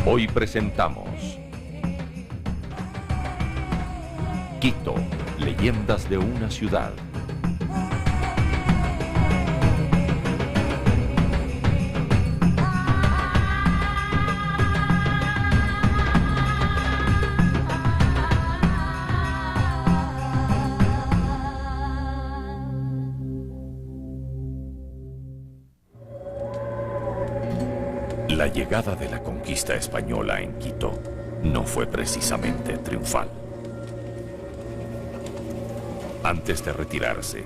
Hoy presentamos Quito, leyendas de una ciudad. La llegada de la conquista española en Quito no fue precisamente triunfal. Antes de retirarse,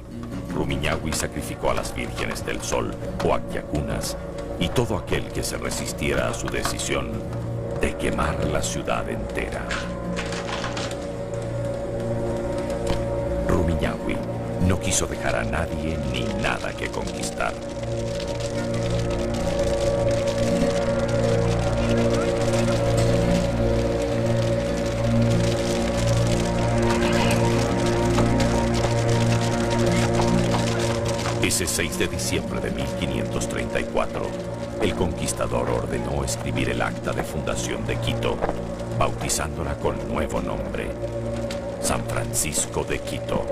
Rumiñahui sacrificó a las vírgenes del sol o Acyacunas y todo aquel que se resistiera a su decisión de quemar la ciudad entera. Rumiñahui no quiso dejar a nadie ni nada que conquistar. Ese 6 de diciembre de 1534, el conquistador ordenó escribir el acta de fundación de Quito, bautizándola con nuevo nombre, San Francisco de Quito.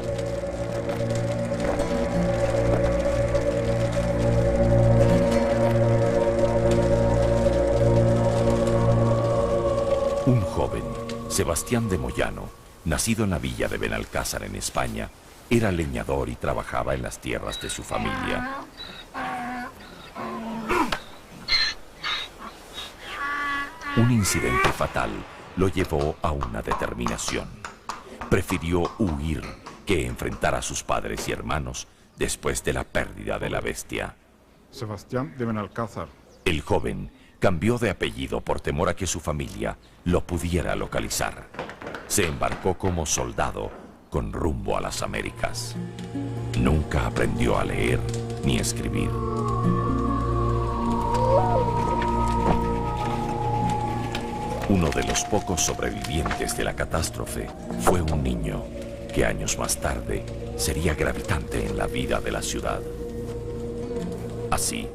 Un joven, Sebastián de Moyano, nacido en la villa de Benalcázar en España, era leñador y trabajaba en las tierras de su familia. Un incidente fatal lo llevó a una determinación. Prefirió huir que enfrentar a sus padres y hermanos después de la pérdida de la bestia. Sebastián de Benalcázar. El joven cambió de apellido por temor a que su familia lo pudiera localizar. Se embarcó como soldado con rumbo a las Américas. Nunca aprendió a leer ni escribir. Uno de los pocos sobrevivientes de la catástrofe fue un niño que años más tarde sería gravitante en la vida de la ciudad. Así,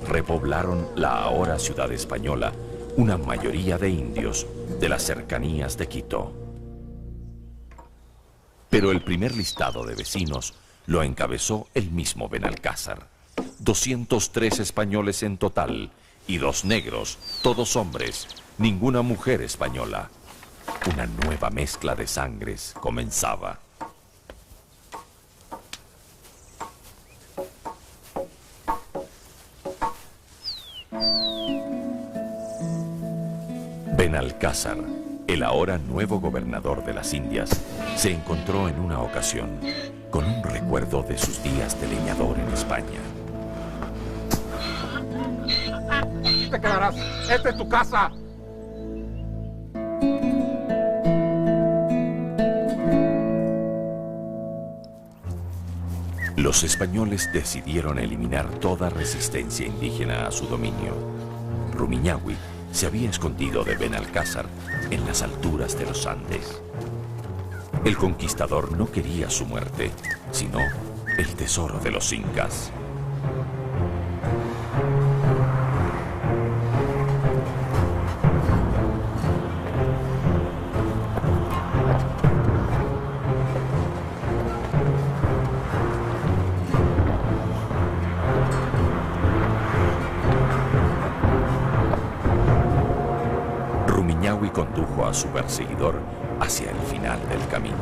repoblaron la ahora ciudad española una mayoría de indios de las cercanías de Quito. Pero el primer listado de vecinos lo encabezó el mismo Benalcázar. 203 españoles en total y 2 negros, todos hombres, ninguna mujer española. Una nueva mezcla de sangres comenzaba. Benalcázar, el ahora nuevo gobernador de las Indias, se encontró en una ocasión con un recuerdo de sus días de leñador en España. Aquí te quedarás. ¡Esta es tu casa! Los españoles decidieron eliminar toda resistencia indígena a su dominio. Rumiñahui se había escondido de Benalcázar en las alturas de los Andes. El conquistador no quería su muerte, sino el tesoro de los incas. Rumiñahui condujo a su perseguidor hacia el final del camino.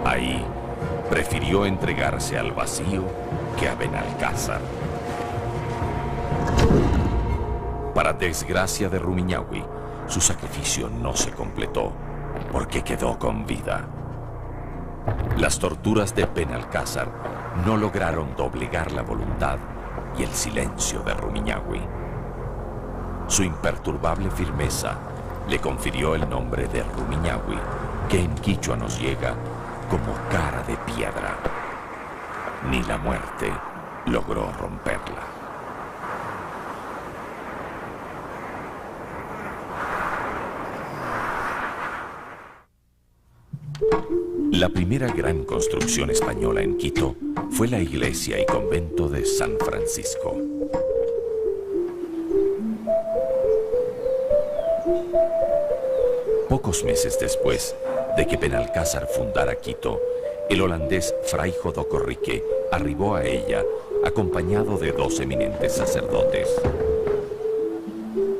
Ahí, prefirió entregarse al vacío que a Benalcázar. Para desgracia de Rumiñahui, su sacrificio no se completó, porque quedó con vida. Las torturas de Benalcázar no lograron doblegar la voluntad y el silencio de Rumiñahui. Su imperturbable firmeza le confirió el nombre de Rumiñahui, que en quichua nos llega como cara de piedra. Ni la muerte logró romperla. La primera gran construcción española en Quito fue la iglesia y convento de San Francisco. Pocos meses después de que Benalcázar fundara Quito, el holandés Fray Jodoco Rique arribó a ella acompañado de 2 eminentes sacerdotes.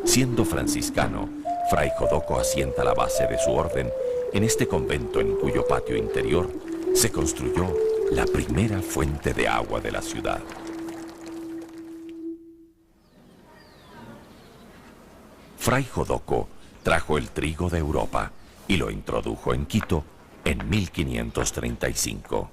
Siendo franciscano, Fray Jodoco asienta la base de su orden en este convento en cuyo patio interior se construyó la primera fuente de agua de la ciudad. Fray Jodoco trajo el trigo de Europa y lo introdujo en Quito en 1535.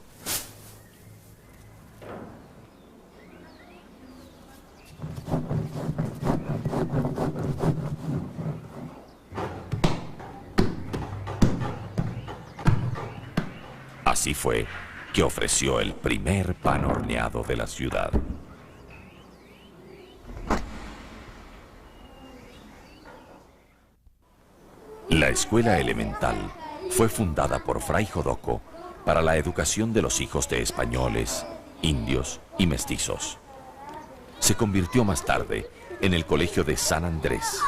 Así fue que ofreció el primer pan horneado de la ciudad. La escuela elemental fue fundada por Fray Jodoco para la educación de los hijos de españoles, indios y mestizos. Se convirtió más tarde en el colegio de San Andrés.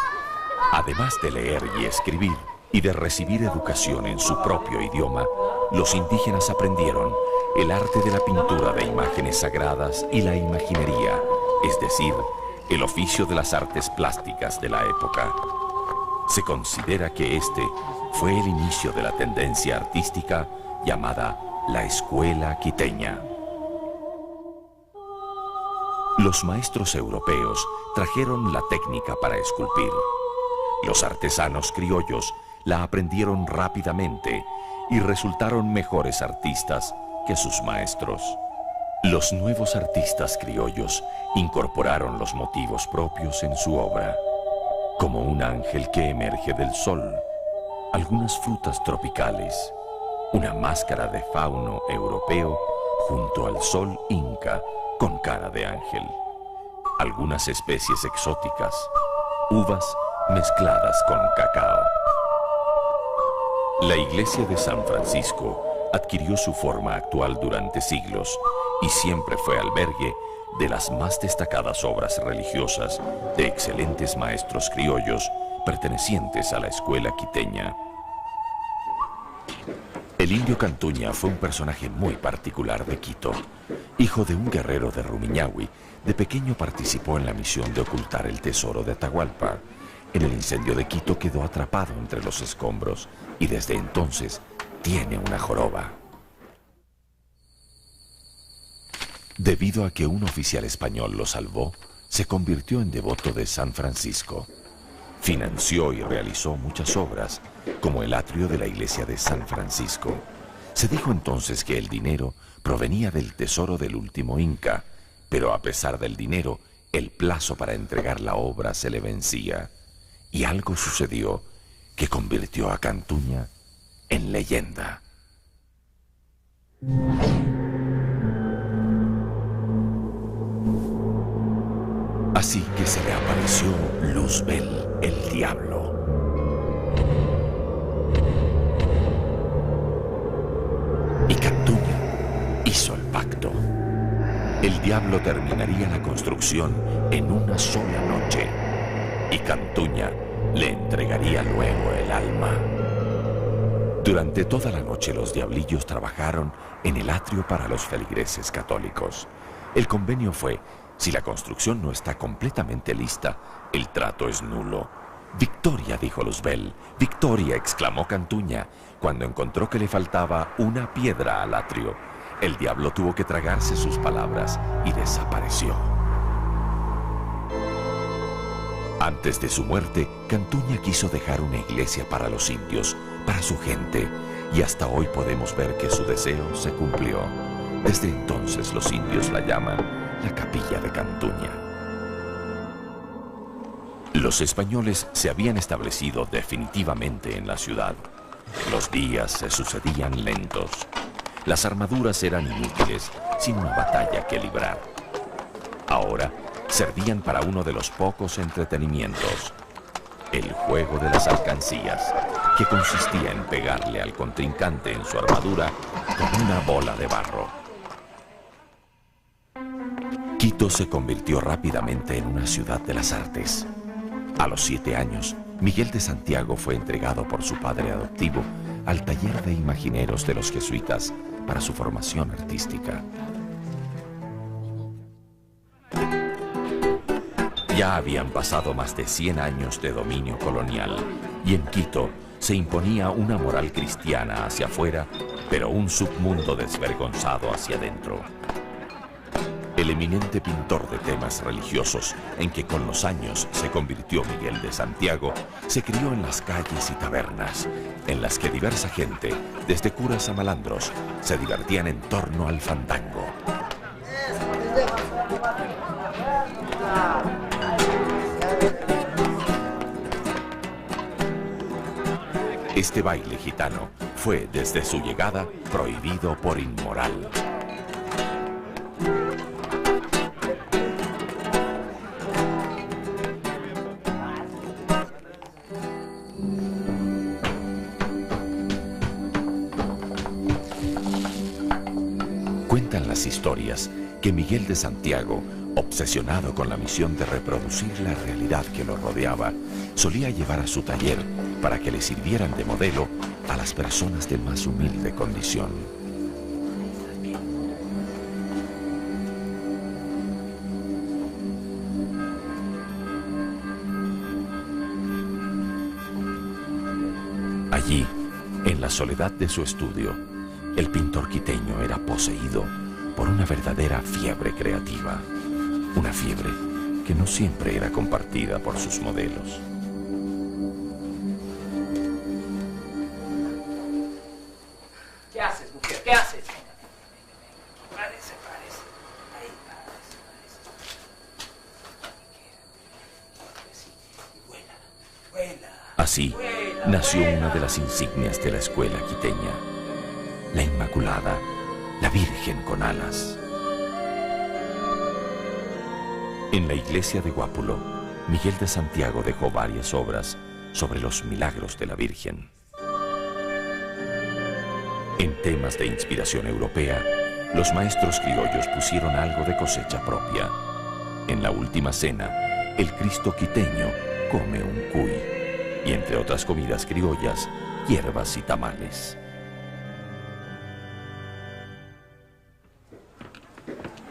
Además de leer y escribir y de recibir educación en su propio idioma, los indígenas aprendieron el arte de la pintura de imágenes sagradas y la imaginería, es decir, el oficio de las artes plásticas de la época. Se considera que este fue el inicio de la tendencia artística llamada la escuela quiteña. Los maestros europeos trajeron la técnica para esculpir. Los artesanos criollos la aprendieron rápidamente y resultaron mejores artistas que sus maestros. Los nuevos artistas criollos incorporaron los motivos propios en su obra, como un ángel que emerge del sol, algunas frutas tropicales, una máscara de fauno europeo junto al sol inca con cara de ángel, algunas especies exóticas, uvas mezcladas con cacao. La iglesia de San Francisco adquirió su forma actual durante siglos y siempre fue albergue de las más destacadas obras religiosas de excelentes maestros criollos pertenecientes a la escuela quiteña. El indio Cantuña fue un personaje muy particular de Quito. Hijo de un guerrero de Rumiñahui, de pequeño participó en la misión de ocultar el tesoro de Atahualpa. En el incendio de Quito quedó atrapado entre los escombros y desde entonces tiene una joroba. Debido a que un oficial español lo salvó, se convirtió en devoto de San Francisco. Financió y realizó muchas obras, como el atrio de la iglesia de San Francisco. Se dijo entonces que el dinero provenía del tesoro del último inca, pero a pesar del dinero, el plazo para entregar la obra se le vencía. Y algo sucedió que convirtió a Cantuña en leyenda. Así que se le apareció Luzbel, el diablo. Y Cantuña hizo el pacto. El diablo terminaría la construcción en una sola noche y Cantuña le entregaría luego el alma. Durante toda la noche los diablillos trabajaron en el atrio para los feligreses católicos. El convenio fue: si la construcción no está completamente lista, el trato es nulo. «Victoria», dijo Luzbel. «Victoria», exclamó Cantuña, cuando encontró que le faltaba una piedra al atrio. El diablo tuvo que tragarse sus palabras y desapareció. Antes de su muerte, Cantuña quiso dejar una iglesia para los indios, para su gente, y hasta hoy podemos ver que su deseo se cumplió. Desde entonces los indios la llaman la Capilla de Cantuña. Los españoles se habían establecido definitivamente en la ciudad. Los días se sucedían lentos. Las armaduras eran inútiles, sin una batalla que librar. Ahora servían para uno de los pocos entretenimientos: el juego de las alcancías, que consistía en pegarle al contrincante en su armadura con una bola de barro. Quito se convirtió rápidamente en una ciudad de las artes. A los 7 años, Miguel de Santiago fue entregado por su padre adoptivo al taller de imagineros de los jesuitas para su formación artística. Ya habían pasado más de 100 años de dominio colonial y en Quito se imponía una moral cristiana hacia afuera, pero un submundo desvergonzado hacia adentro. El eminente pintor de temas religiosos, en que con los años se convirtió Miguel de Santiago, se crió en las calles y tabernas, en las que diversa gente, desde curas a malandros, se divertían en torno al fandango. Este baile gitano fue, desde su llegada, prohibido por inmoral. Cuentan las historias que Miguel de Santiago, obsesionado con la misión de reproducir la realidad que lo rodeaba, solía llevar a su taller para que le sirvieran de modelo a las personas de más humilde condición. Allí, en la soledad de su estudio, el pintor quiteño era poseído por una verdadera fiebre creativa, una fiebre que no siempre era compartida por sus modelos. ¿Qué haces, mujer? ¿Qué haces? Párese. Ahí, párese. Vuela. Así nació una de las insignias de la escuela quiteña, la Inmaculada, la Virgen con alas. En la iglesia de Guápulo, Miguel de Santiago dejó varias obras sobre los milagros de la Virgen. En temas de inspiración europea, los maestros criollos pusieron algo de cosecha propia. En la última cena, el Cristo quiteño come un cuy, y entre otras comidas criollas, hierbas y tamales.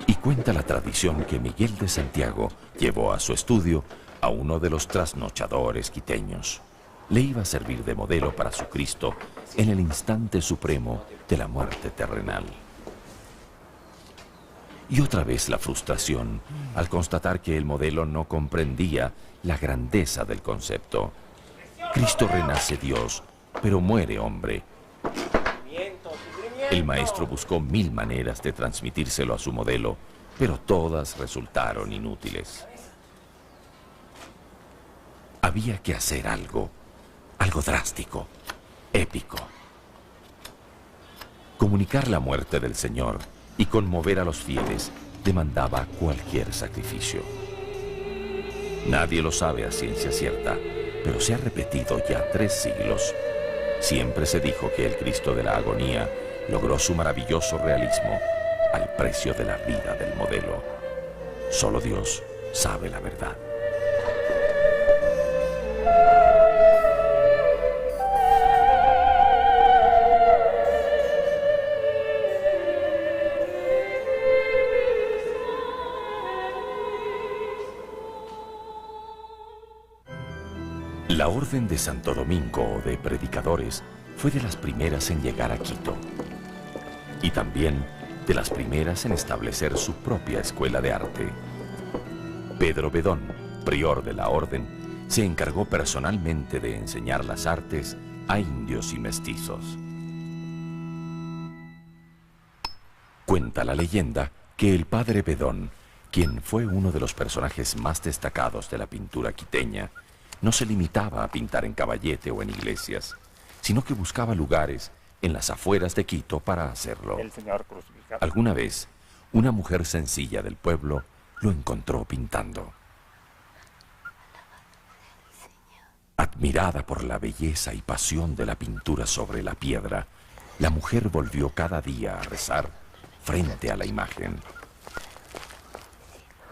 Y cuenta la tradición que Miguel de Santiago llevó a su estudio a uno de los trasnochadores quiteños. Le iba a servir de modelo para su Cristo en el instante supremo de la muerte terrenal. Y otra vez la frustración al constatar que el modelo no comprendía la grandeza del concepto. Cristo renace Dios, pero muere hombre. El maestro buscó 1000 maneras de transmitírselo a su modelo, pero todas resultaron inútiles. Había que hacer algo drástico, épico. Comunicar la muerte del Señor y conmover a los fieles demandaba cualquier sacrificio. Nadie lo sabe a ciencia cierta, pero se ha repetido ya 3 siglos. Siempre se dijo que el Cristo de la agonía logró su maravilloso realismo al precio de la vida del modelo. Solo Dios sabe la verdad. La Orden de Santo Domingo o de Predicadores fue de las primeras en llegar a Quito y también de las primeras en establecer su propia escuela de arte. Pedro Bedón, prior de la orden, se encargó personalmente de enseñar las artes a indios y mestizos. Cuenta la leyenda que el padre Bedón, quien fue uno de los personajes más destacados de la pintura quiteña, no se limitaba a pintar en caballete o en iglesias, sino que buscaba lugares en las afueras de Quito para hacerlo. El Señor crucificado. Alguna vez, una mujer sencilla del pueblo lo encontró pintando. Admirada por la belleza y pasión de la pintura sobre la piedra, la mujer volvió cada día a rezar frente a la imagen.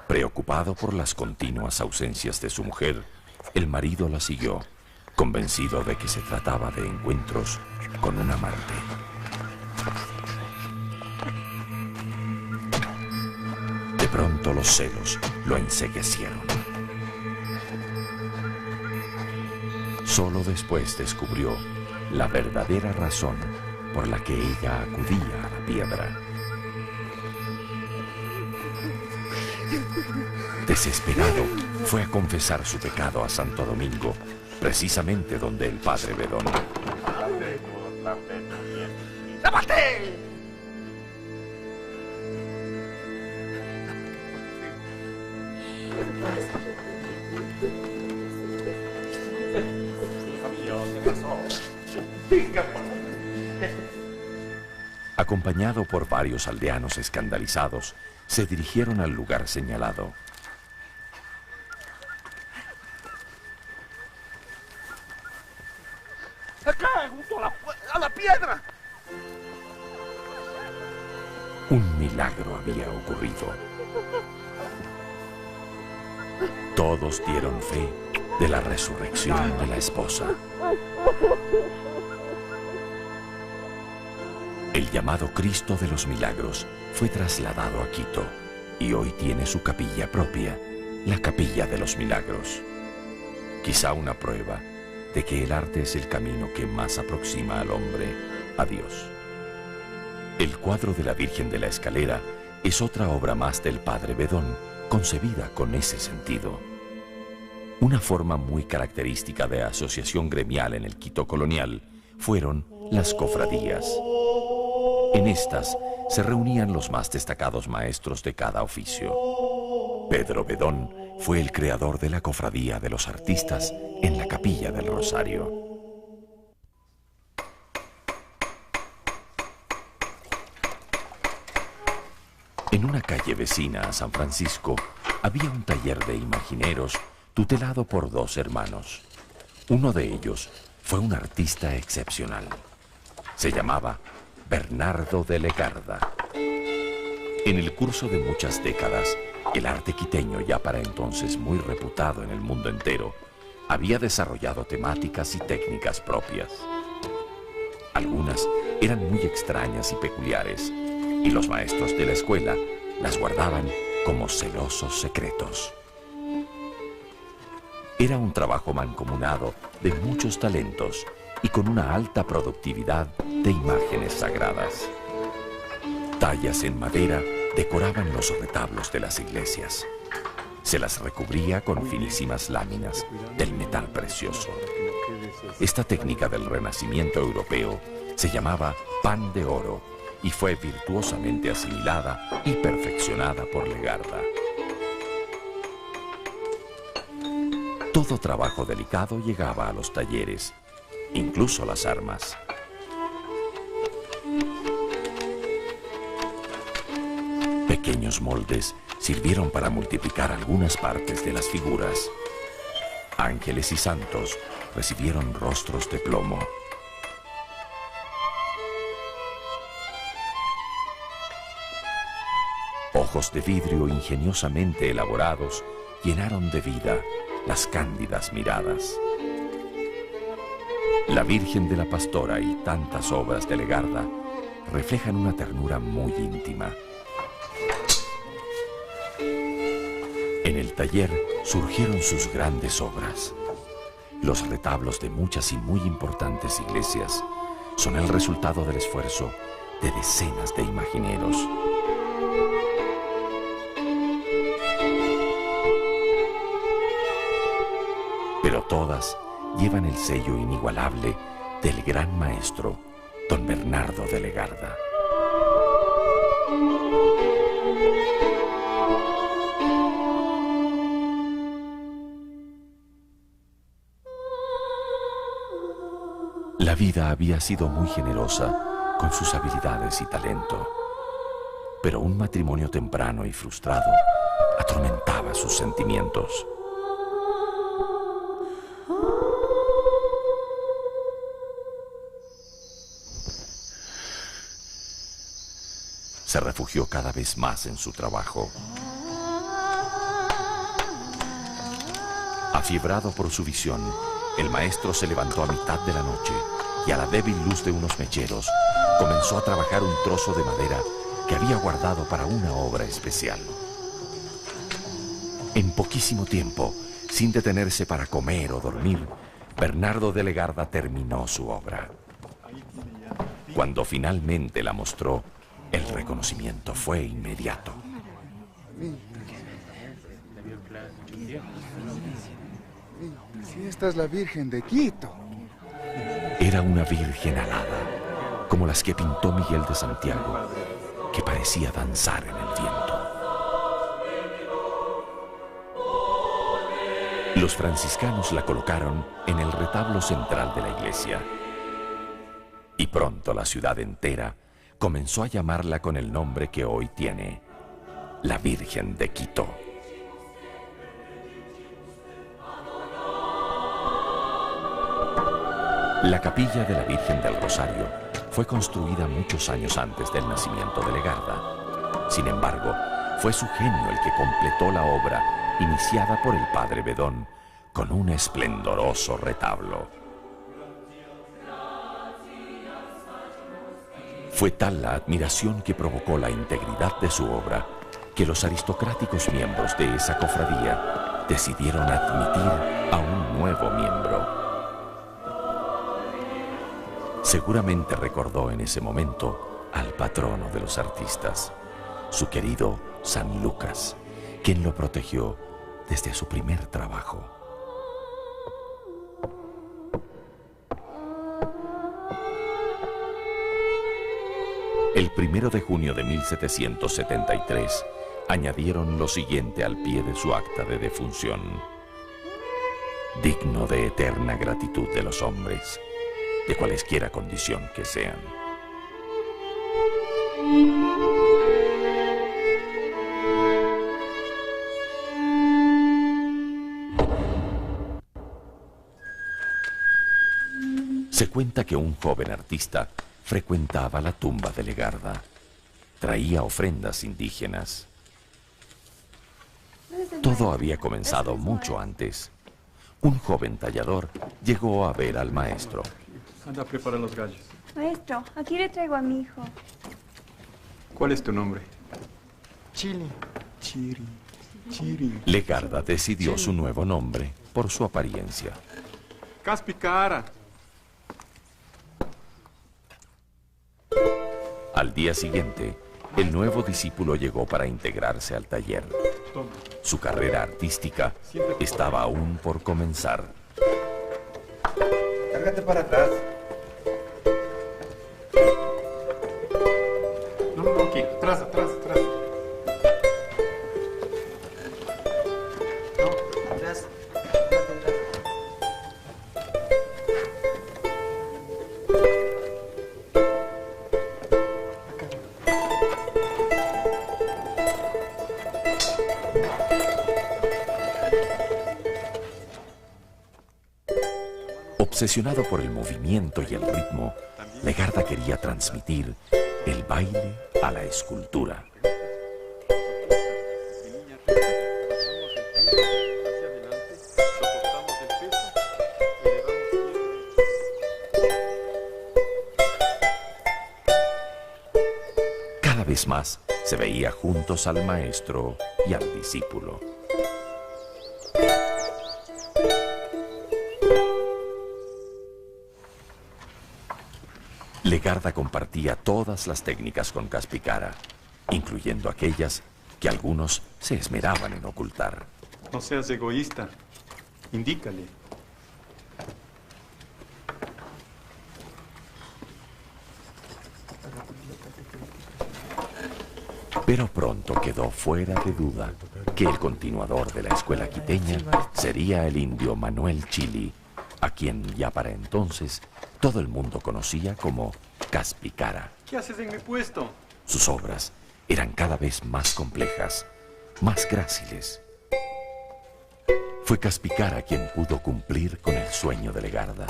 Preocupado por las continuas ausencias de su mujer, el marido la siguió, convencido de que se trataba de encuentros con un amante. De pronto los celos lo enceguecieron. Solo después descubrió la verdadera razón por la que ella acudía a la piedra. Desesperado, fue a confesar su pecado a Santo Domingo, precisamente donde el padre Bedón. ¡Lávate! Acompañado por varios aldeanos escandalizados, se dirigieron al lugar señalado. ¡Acá, junto a la piedra! Un milagro había ocurrido. Todos dieron fe de la resurrección de la esposa. El llamado Cristo de los Milagros fue trasladado a Quito y hoy tiene su capilla propia, la Capilla de los Milagros. Quizá una prueba de que el arte es el camino que más aproxima al hombre a Dios. El cuadro de la Virgen de la Escalera es otra obra más del padre Bedón, concebida con ese sentido. Una forma muy característica de asociación gremial en el Quito colonial fueron las cofradías. En estas se reunían los más destacados maestros de cada oficio. Pedro Bedón fue el creador de la Cofradía de los Artistas en la Capilla del Rosario. En una calle vecina a San Francisco había un taller de imagineros tutelado por dos hermanos. Uno de ellos fue un artista excepcional. Se llamaba Bernardo de Legarda. En el curso de muchas décadas, el arte quiteño, ya para entonces muy reputado en el mundo entero, había desarrollado temáticas y técnicas propias. Algunas eran muy extrañas y peculiares, y los maestros de la escuela las guardaban como celosos secretos. Era un trabajo mancomunado de muchos talentos y con una alta productividad de imágenes sagradas. Tallas en madera decoraban los retablos de las iglesias. Se las recubría con finísimas láminas del metal precioso. Esta técnica del Renacimiento europeo se llamaba pan de oro y fue virtuosamente asimilada y perfeccionada por Legarda. Todo trabajo delicado llegaba a los talleres, incluso las armas. Pequeños moldes sirvieron para multiplicar algunas partes de las figuras. Ángeles y santos recibieron rostros de plomo. Ojos de vidrio ingeniosamente elaborados llenaron de vida las cándidas miradas. La Virgen de la Pastora y tantas obras de Legarda reflejan una ternura muy íntima. En el taller surgieron sus grandes obras. Los retablos de muchas y muy importantes iglesias son el resultado del esfuerzo de decenas de imagineros. Pero todas llevan el sello inigualable del gran maestro, don Bernardo de Legarda. La vida había sido muy generosa con sus habilidades y talento, pero un matrimonio temprano y frustrado atormentaba sus sentimientos. se refugió cada vez más en su trabajo. Afiebrado por su visión, el maestro se levantó a mitad de la noche y a la débil luz de unos mecheros comenzó a trabajar un trozo de madera que había guardado para una obra especial. En poquísimo tiempo, sin detenerse para comer o dormir, Bernardo de Legarda terminó su obra. Cuando finalmente la mostró, el reconocimiento fue inmediato. Sí, esta es la Virgen de Quito. Era una virgen alada, como las que pintó Miguel de Santiago, que parecía danzar en el viento. Los franciscanos la colocaron en el retablo central de la iglesia. Y pronto la ciudad entera comenzó a llamarla con el nombre que hoy tiene, la Virgen de Quito. La capilla de la Virgen del Rosario fue construida muchos años antes del nacimiento de Legarda. Sin embargo, fue su genio el que completó la obra iniciada por el padre Bedón con un esplendoroso retablo. Fue tal la admiración que provocó la integridad de su obra que los aristocráticos miembros de esa cofradía decidieron admitir a un nuevo miembro. Seguramente recordó en ese momento al patrono de los artistas, su querido San Lucas, quien lo protegió desde su primer trabajo. El 1 de junio de 1773 añadieron lo siguiente al pie de su acta de defunción: digno de eterna gratitud de los hombres, de cualesquiera condición que sean. Se cuenta que un joven artista frecuentaba la tumba de Legarda. Traía ofrendas indígenas. Todo había comenzado mucho antes. Un joven tallador llegó a ver al maestro. Anda a preparar los gallos. Maestro, aquí le traigo a mi hijo. ¿Cuál es tu nombre? Chili. Chiri. Legarda decidió su nuevo nombre por su apariencia. Caspicara. Al día siguiente, el nuevo discípulo llegó para integrarse al taller. Toma. Su carrera artística estaba aún por comenzar. Cárgate para atrás. No, aquí. Atrás. No, atrás. Obsesionado por el movimiento y el ritmo, Legarda quería transmitir el baile a la escultura. Cada vez más se veía juntos al maestro y al discípulo. Legarda compartía todas las técnicas con Caspicara, incluyendo aquellas que algunos se esmeraban en ocultar. No seas egoísta. Indícale. Pero pronto quedó fuera de duda que el continuador de la escuela quiteña sería el indio Manuel Chili, a quien ya para entonces todo el mundo conocía como Caspicara. ¿Qué haces en mi puesto? Sus obras eran cada vez más complejas, más gráciles. Fue Caspicara quien pudo cumplir con el sueño de Legarda,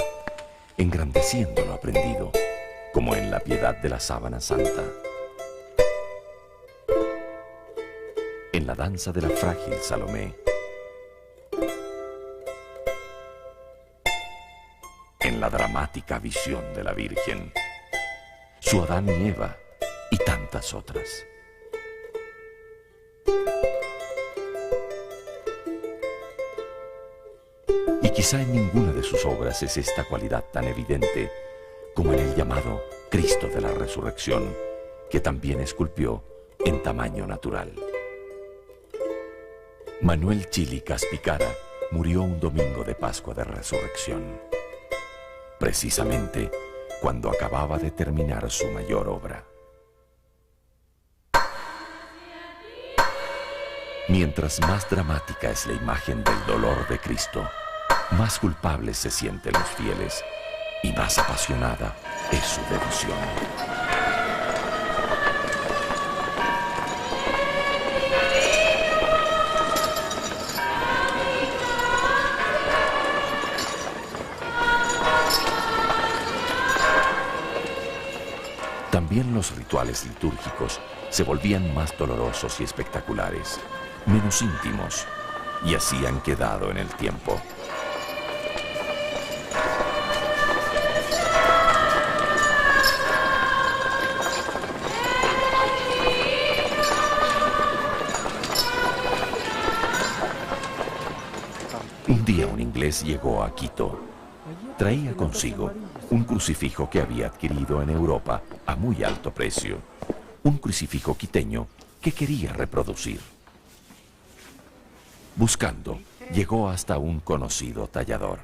engrandeciendo lo aprendido, como en la Piedad de la Sábana Santa. en la danza de la frágil Salomé, en la dramática visión de la Virgen, su Adán y Eva y tantas otras. Y quizá en ninguna de sus obras es esta cualidad tan evidente como en el llamado Cristo de la Resurrección, que también esculpió en tamaño natural. Manuel Chili Caspicara murió un domingo de Pascua de Resurrección, precisamente cuando acababa de terminar su mayor obra. Mientras más dramática es la imagen del dolor de Cristo, más culpables se sienten los fieles y más apasionada es su devoción. También los rituales litúrgicos se volvían más dolorosos y espectaculares, menos íntimos, y así han quedado en el tiempo. Un día un inglés llegó a Quito. Traía consigo un crucifijo que había adquirido en Europa a muy alto precio. Un crucifijo quiteño que quería reproducir. Buscando, llegó hasta un conocido tallador.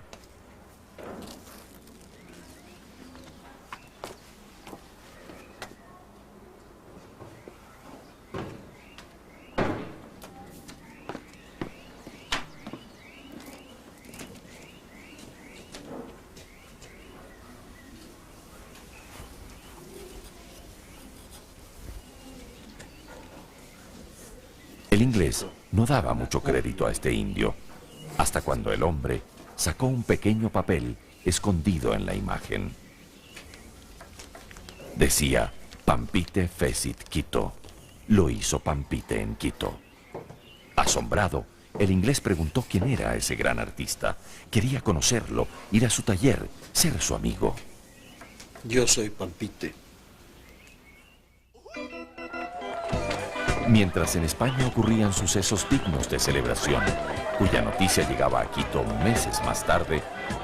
El inglés no daba mucho crédito a este indio, hasta cuando el hombre sacó un pequeño papel escondido en la imagen. Decía, Pampite fecit Quito. Lo hizo Pampite en Quito. Asombrado, el inglés preguntó quién era ese gran artista. Quería conocerlo, ir a su taller, ser su amigo. Yo soy Pampite. Mientras en España ocurrían sucesos dignos de celebración, cuya noticia llegaba a Quito meses más tarde,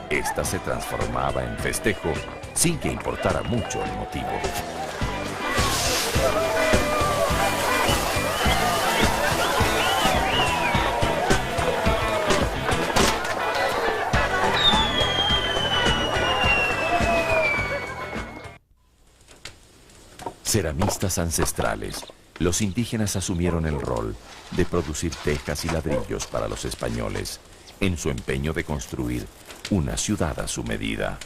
esta se transformaba en festejo sin que importara mucho el motivo. Ceramistas ancestrales, los indígenas asumieron el rol de producir tejas y ladrillos para los españoles en su empeño de construir una ciudad a su medida.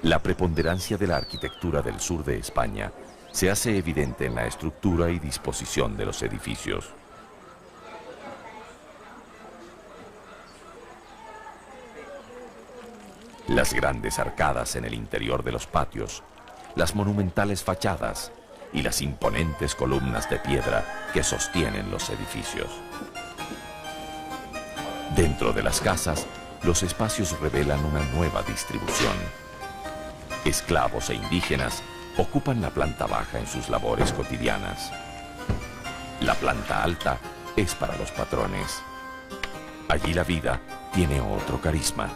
La preponderancia de la arquitectura del sur de España se hace evidente en la estructura y disposición de los edificios. Las grandes arcadas en el interior de los patios, las monumentales fachadas y las imponentes columnas de piedra que sostienen los edificios. Dentro de las casas, los espacios revelan una nueva distribución. Esclavos e indígenas ocupan la planta baja en sus labores cotidianas. La planta alta es para los patrones. Allí la vida tiene otro carisma.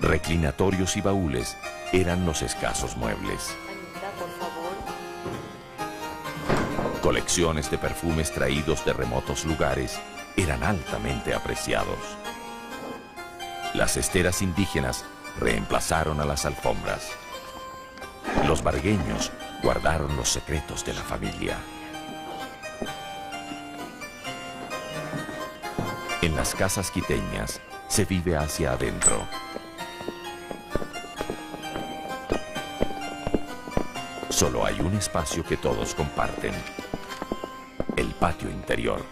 Reclinatorios y baúles eran los escasos muebles. Colecciones de perfumes traídos de remotos lugares eran altamente apreciados. Las esteras indígenas reemplazaron a las alfombras. Los vargueños guardaron los secretos de la familia. En las casas quiteñas se vive hacia adentro. Solo hay un espacio que todos comparten: el patio interior.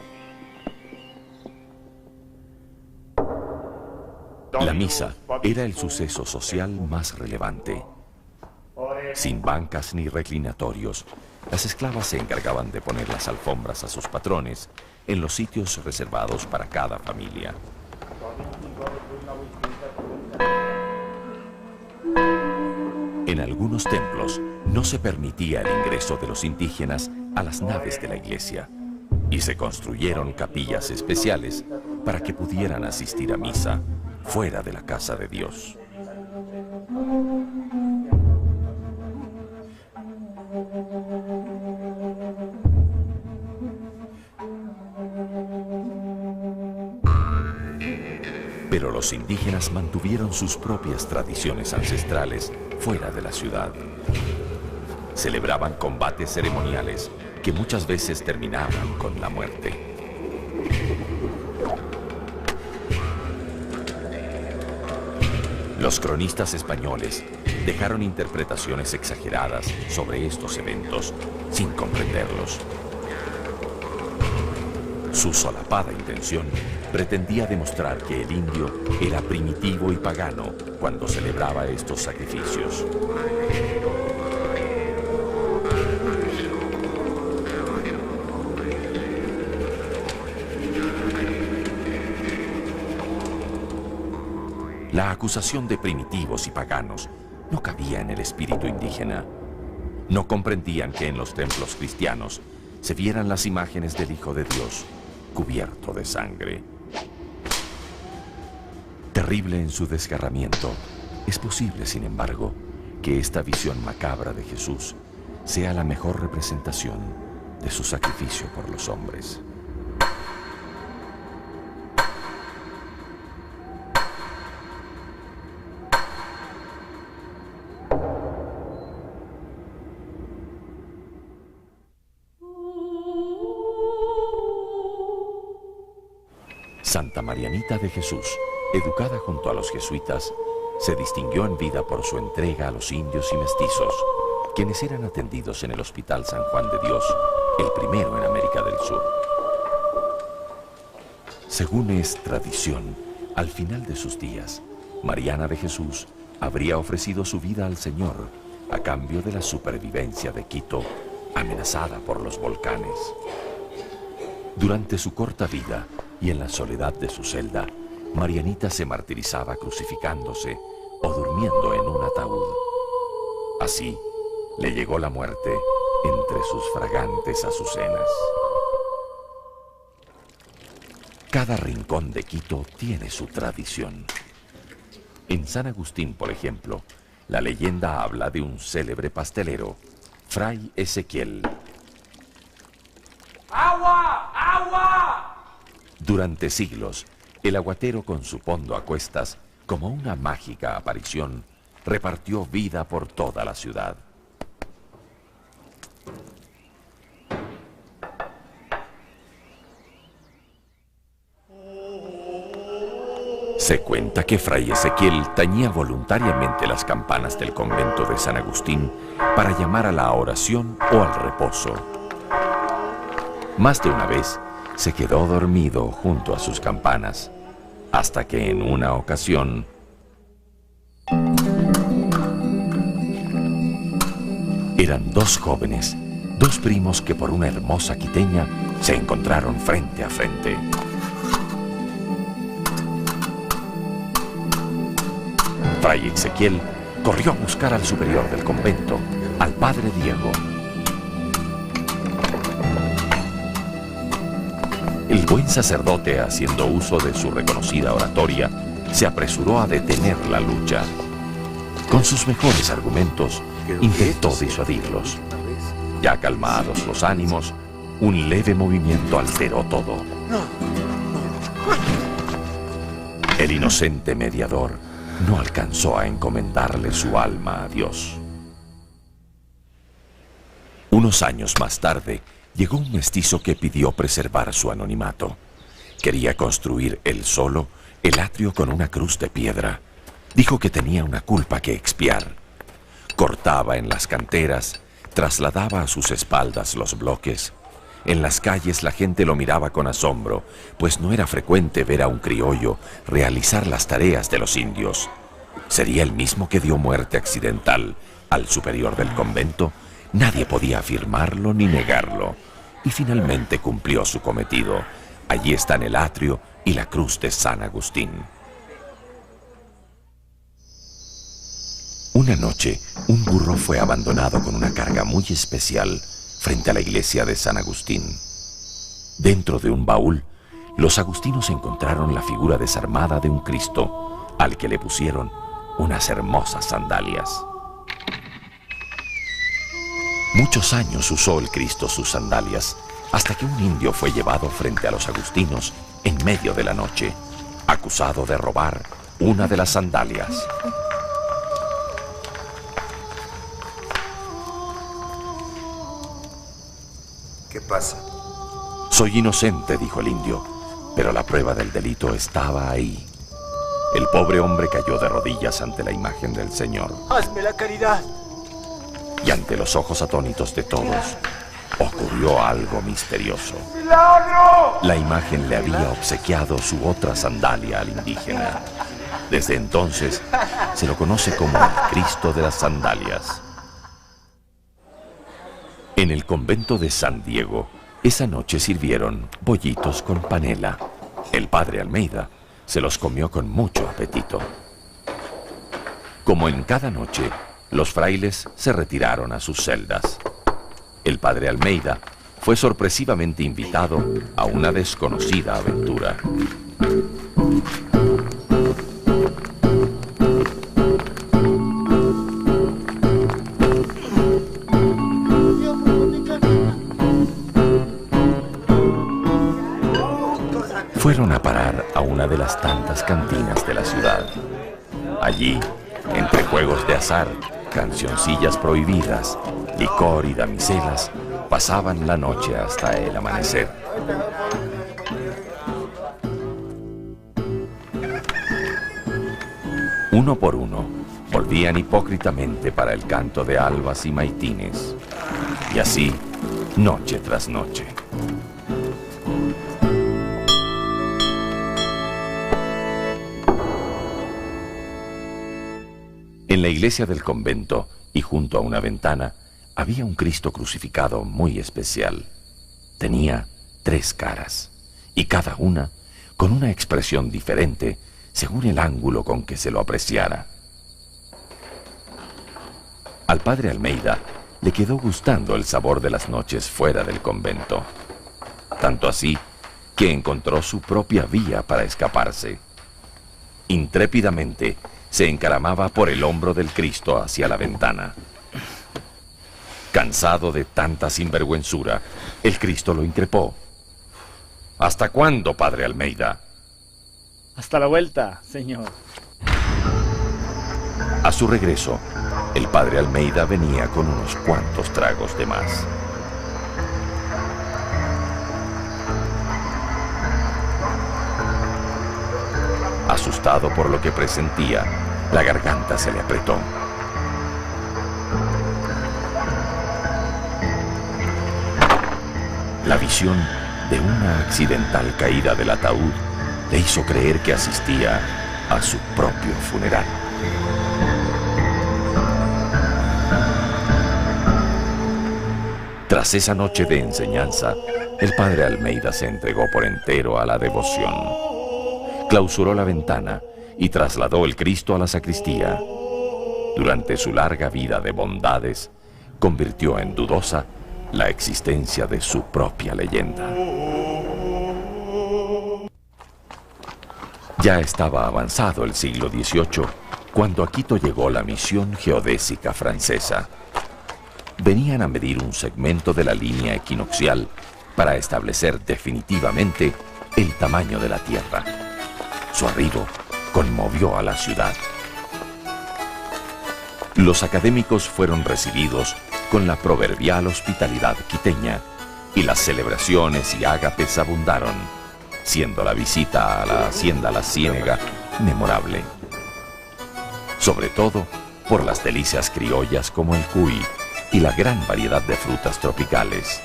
La misa era el suceso social más relevante. Sin bancas ni reclinatorios, las esclavas se encargaban de poner las alfombras a sus patrones en los sitios reservados para cada familia. En algunos templos no se permitía el ingreso de los indígenas a las naves de la iglesia y se construyeron capillas especiales para que pudieran asistir a misa fuera de la casa de Dios. Pero los indígenas mantuvieron sus propias tradiciones ancestrales fuera de la ciudad. Celebraban combates ceremoniales que muchas veces terminaban con la muerte. Los cronistas españoles dejaron interpretaciones exageradas sobre estos eventos sin comprenderlos. Su solapada intención pretendía demostrar que el indio era primitivo y pagano cuando celebraba estos sacrificios. La acusación de primitivos y paganos no cabía en el espíritu indígena. No comprendían que en los templos cristianos se vieran las imágenes del Hijo de Dios cubierto de sangre. Terrible en su desgarramiento, es posible, sin embargo, que esta visión macabra de Jesús sea la mejor representación de su sacrificio por los hombres. Santa Marianita de Jesús, educada junto a los jesuitas, se distinguió en vida por su entrega a los indios y mestizos, quienes eran atendidos en el Hospital San Juan de Dios, el primero en América del Sur. Según es tradición, al final de sus días, Mariana de Jesús habría ofrecido su vida al Señor a cambio de la supervivencia de Quito, amenazada por los volcanes. Durante su corta vida y en la soledad de su celda, Marianita se martirizaba crucificándose o durmiendo en un ataúd. Así le llegó la muerte entre sus fragantes azucenas. Cada rincón de Quito tiene su tradición. En San Agustín, por ejemplo, la leyenda habla de un célebre pastelero, Fray Ezequiel. ¡Agua! ¡Agua! Durante siglos, el aguatero con su pondo a cuestas, como una mágica aparición, repartió vida por toda la ciudad. Se cuenta que Fray Ezequiel tañía voluntariamente las campanas del convento de San Agustín para llamar a la oración o al reposo. Más de una vez se quedó dormido junto a sus campanas, hasta que en una ocasión eran dos jóvenes, dos primos que por una hermosa quiteña se encontraron frente a frente. Fray Ezequiel corrió a buscar al superior del convento, al padre Diego. El buen sacerdote, haciendo uso de su reconocida oratoria, se apresuró a detener la lucha. Con sus mejores argumentos, intentó disuadirlos. Ya calmados los ánimos, un leve movimiento alteró todo. El inocente mediador no alcanzó a encomendarle su alma a Dios. Unos años más tarde, llegó un mestizo que pidió preservar su anonimato. Quería construir él solo el atrio con una cruz de piedra. Dijo que tenía una culpa que expiar. Cortaba en las canteras, trasladaba a sus espaldas los bloques, En las calles la gente lo miraba con asombro, pues no era frecuente ver a un criollo realizar las tareas de los indios. ¿Sería el mismo que dio muerte accidental al superior del convento? Nadie podía afirmarlo ni negarlo. Y finalmente cumplió su cometido. Allí están el atrio y la cruz de San Agustín. Una noche, un burro fue abandonado con una carga muy especial frente a la iglesia de San Agustín. Dentro de un baúl, los agustinos encontraron la figura desarmada de un Cristo, al que le pusieron unas hermosas sandalias. Muchos años usó el Cristo sus sandalias, hasta que un indio fue llevado frente a los agustinos en medio de la noche, acusado de robar una de las sandalias. ¿Qué pasa? Soy inocente, dijo el indio, pero la prueba del delito estaba ahí. El pobre hombre cayó de rodillas ante la imagen del Señor. ¡Hazme la caridad! Y ante los ojos atónitos de todos, ocurrió algo misterioso. ¡Milagro! La imagen le había obsequiado su otra sandalia al indígena. Desde entonces, se lo conoce como el Cristo de las Sandalias. En el convento de San Diego, esa noche sirvieron bollitos con panela. El padre Almeida se los comió con mucho apetito. Como en cada noche, los frailes se retiraron a sus celdas. El padre Almeida fue sorpresivamente invitado a una desconocida aventura. Fueron a parar a una de las tantas cantinas de la ciudad. Allí, entre juegos de azar, cancioncillas prohibidas, licor y damiselas, pasaban la noche hasta el amanecer. Uno por uno, volvían hipócritamente para el canto de albas y maitines. Y así, noche tras noche. En la iglesia del convento y junto a una ventana había un Cristo crucificado muy especial. Tenía 3 caras y cada una con una expresión diferente según el ángulo con que se lo apreciara. Al padre Almeida le quedó gustando el sabor de las noches fuera del convento. Tanto así que encontró su propia vía para escaparse. Intrépidamente se encaramaba por el hombro del Cristo hacia la ventana. Cansado de tanta sinvergüenzura, el Cristo lo increpó. ¿Hasta cuándo, padre Almeida? Hasta la vuelta, señor. A su regreso, el padre Almeida venía con unos cuantos tragos de más. Asustado por lo que presentía, la garganta se le apretó. La visión de una accidental caída del ataúd le hizo creer que asistía a su propio funeral. Tras esa noche de enseñanza, el padre Almeida se entregó por entero a la devoción. Clausuró la ventana y trasladó el Cristo a la sacristía. Durante su larga vida de bondades, convirtió en dudosa la existencia de su propia leyenda. Ya estaba avanzado el siglo XVIII cuando a Quito llegó la misión geodésica francesa. Venían a medir un segmento de la línea equinoccial para establecer definitivamente el tamaño de la Tierra. Su arribo conmovió a la ciudad. Los académicos fueron recibidos con la proverbial hospitalidad quiteña y las celebraciones y ágapes abundaron, siendo la visita a la hacienda La Ciénega memorable. Sobre todo por las delicias criollas como el cuy y la gran variedad de frutas tropicales.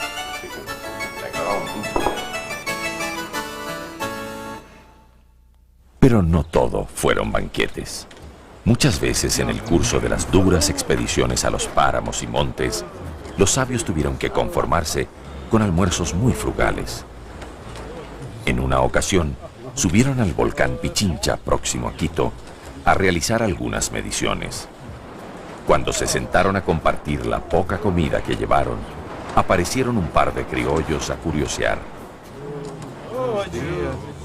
Pero no todo fueron banquetes. Muchas veces en el curso de las duras expediciones a los páramos y montes, los sabios tuvieron que conformarse con almuerzos muy frugales. En una ocasión, subieron al volcán Pichincha, próximo a Quito, a realizar algunas mediciones. Cuando se sentaron a compartir la poca comida que llevaron, aparecieron un par de criollos a curiosear.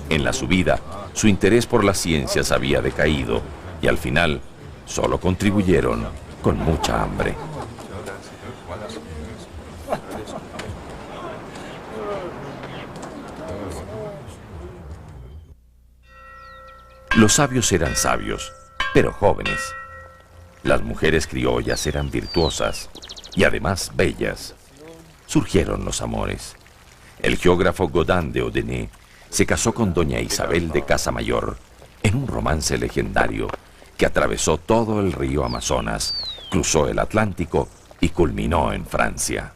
En la subida, su interés por las ciencias había decaído y al final solo contribuyeron con mucha hambre. Los sabios eran sabios, pero jóvenes. Las mujeres criollas eran virtuosas y además bellas. Surgieron los amores. El geógrafo Godin de Odené se casó con doña Isabel de Casamayor en un romance legendario que atravesó todo el río Amazonas, cruzó el Atlántico y culminó en Francia.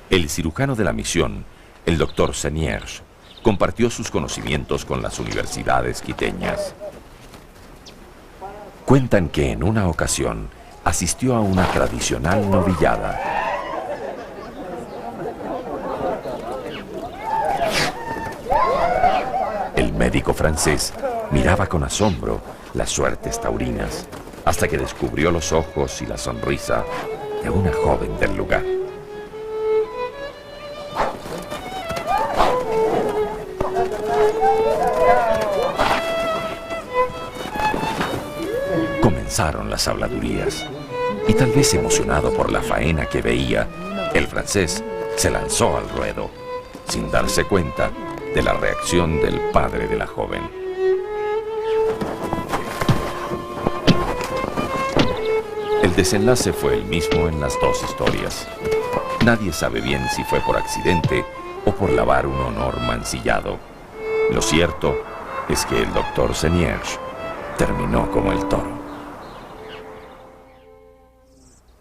El cirujano de la misión, el doctor Senierge, compartió sus conocimientos con las universidades quiteñas. Cuentan que en una ocasión asistió a una tradicional novillada. El médico francés miraba con asombro las suertes taurinas hasta que descubrió los ojos y la sonrisa de una joven del lugar. Comenzaron las habladurías y tal vez emocionado por la faena que veía, el francés se lanzó al ruedo, sin darse cuenta de la reacción del padre de la joven. El desenlace fue el mismo en las dos historias. Nadie sabe bien si fue por accidente o por lavar un honor mancillado. Lo cierto es que el doctor Senierge terminó como el toro.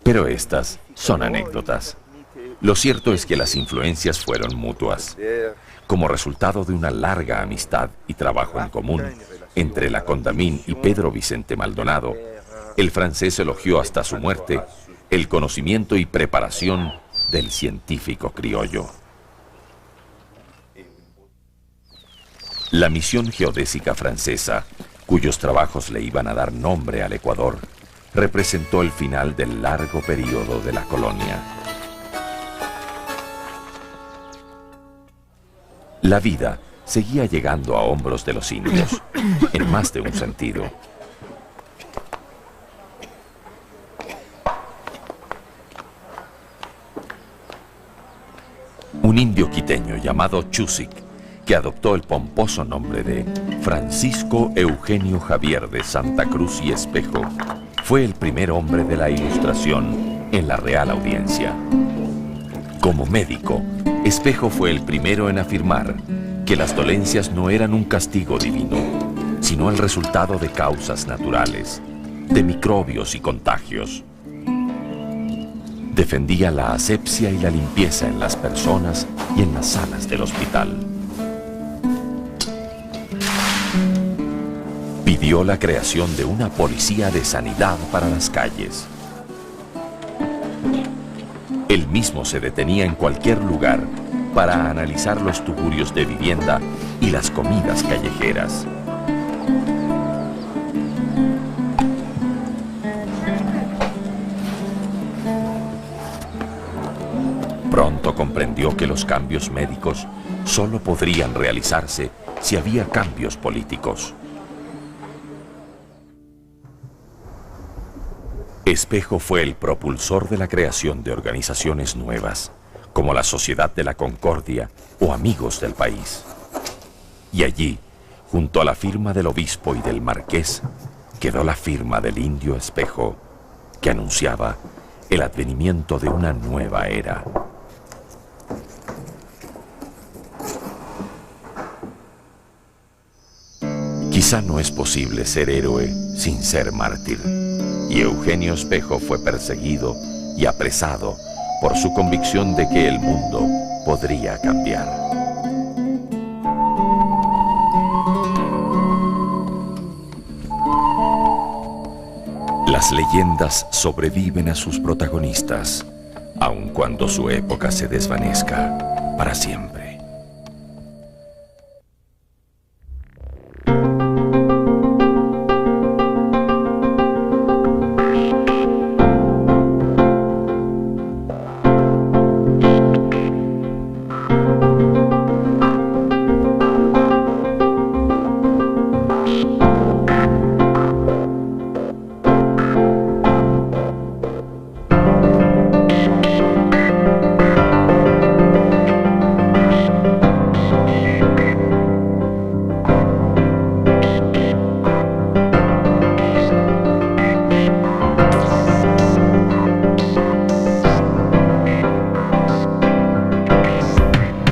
Pero estas son anécdotas. Lo cierto es que las influencias fueron mutuas. Como resultado de una larga amistad y trabajo en común entre la Condamine y Pedro Vicente Maldonado, el francés elogió hasta su muerte el conocimiento y preparación del científico criollo. La misión geodésica francesa, cuyos trabajos le iban a dar nombre al Ecuador, representó el final del largo periodo de la colonia. La vida seguía llegando a hombros de los indios, en más de un sentido. Un indio quiteño llamado Chusic, que adoptó el pomposo nombre de Francisco Eugenio Javier de Santa Cruz y Espejo, fue el primer hombre de la Ilustración en la Real Audiencia. Como médico, Espejo fue el primero en afirmar que las dolencias no eran un castigo divino, sino el resultado de causas naturales, de microbios y contagios. Defendía la asepsia y la limpieza en las personas y en las salas del hospital. Pidió la creación de una policía de sanidad para las calles. Él mismo se detenía en cualquier lugar para analizar los tugurios de vivienda y las comidas callejeras. Pronto comprendió que los cambios médicos solo podrían realizarse si había cambios políticos. Espejo fue el propulsor de la creación de organizaciones nuevas, como la Sociedad de la Concordia o Amigos del País. Y allí, junto a la firma del obispo y del marqués, quedó la firma del indio Espejo, que anunciaba el advenimiento de una nueva era. Quizá no es posible ser héroe sin ser mártir, y Eugenio Espejo fue perseguido y apresado por su convicción de que el mundo podría cambiar. Las leyendas sobreviven a sus protagonistas, aun cuando su época se desvanezca para siempre.